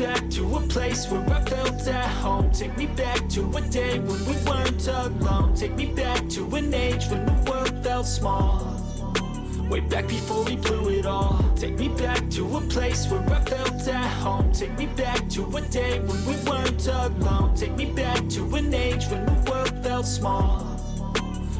back to a place where I felt at home. Take me back to a day when we weren't alone. Take me back to an age when the world felt small. Way back before we blew it all. Take me back to a place where I felt at home. Take me back to a day when we weren't alone. Take me back to an age when the world felt small.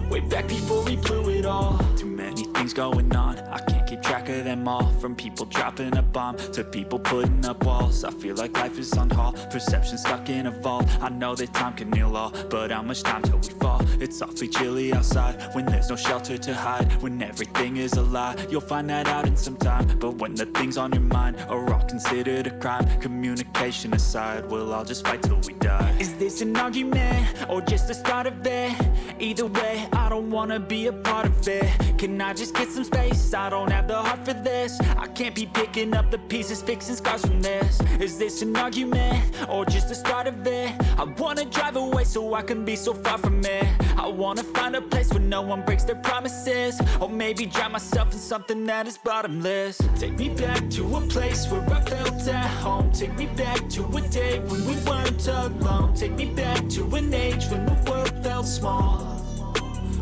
Way back before we blew it all. Too many things going on, I can't keep track of them all. From people dropping a bomb to people putting up walls. I feel like life is on hold, perception stuck in a vault. I know that time can heal all, but how much time till we fall? It's awfully chilly outside when there's no shelter to hide. When everything is a lie, you'll find that out in some time. But when the things on your mind are all considered a crime, communication aside, we'll all just fight till we die. Is this an argument or just the start of it? Either way, I don't wanna be a part of it. Can I just get some space? I don't have the heart for this. I can't be picking up the pieces, fixing scars from this. Is this an argument or just the start of it? I wanna drive away so I can be so far from it. I wanna find a place where no one breaks their promises. Or maybe drown myself in something that is bottomless. Take me back to a place where I felt at home. Take me back to a day when we weren't alone. Take me back to an age when the world felt small.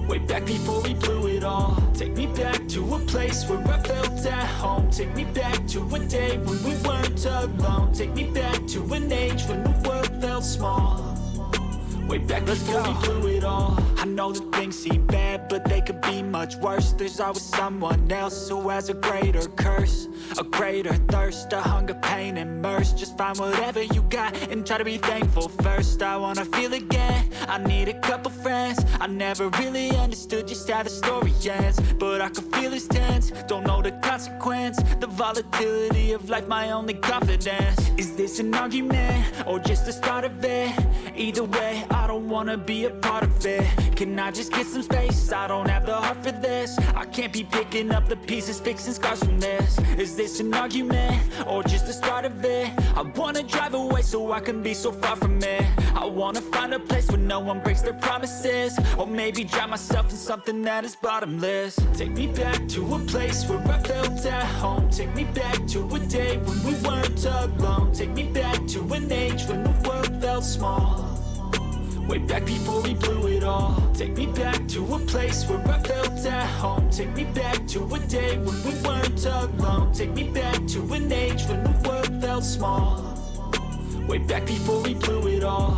Way back before we blew it all. Take me back to a place where I felt at home. Take me back to a day when we weren't alone. Take me back to an age when the world felt small. Way back before we blew it all. I know that things seem bad, but they could be much worse. There's always someone else who has a greater curse, a greater thirst, a hunger, pain, and mercy. Just find whatever you got and try to be thankful first. I wanna feel again, I need a couple friends. I never really understood just how the story ends, but I can feel it's tense, don't know the consequence. The volatility of life, my only confidence. Is this an argument or just the start of it? Either way, I don't wanna be a part of it. Can I just get some space? I don't have the heart for this. I can't be picking up the pieces, fixing scars from this. Is this an argument or just the start of it? I wanna drive away so I can be so far from it. I wanna find a place where no one breaks their promises. Or maybe drown myself in something that is bottomless. Take me back to a place where I felt at home. Take me back to a day when we weren't alone. Take me back to an age when the world felt small. Way back before we blew it all. Take me back to a place where I felt at home. Take me back to a day when we weren't alone. Take me back to an age when the world felt small. Way back before we blew it all.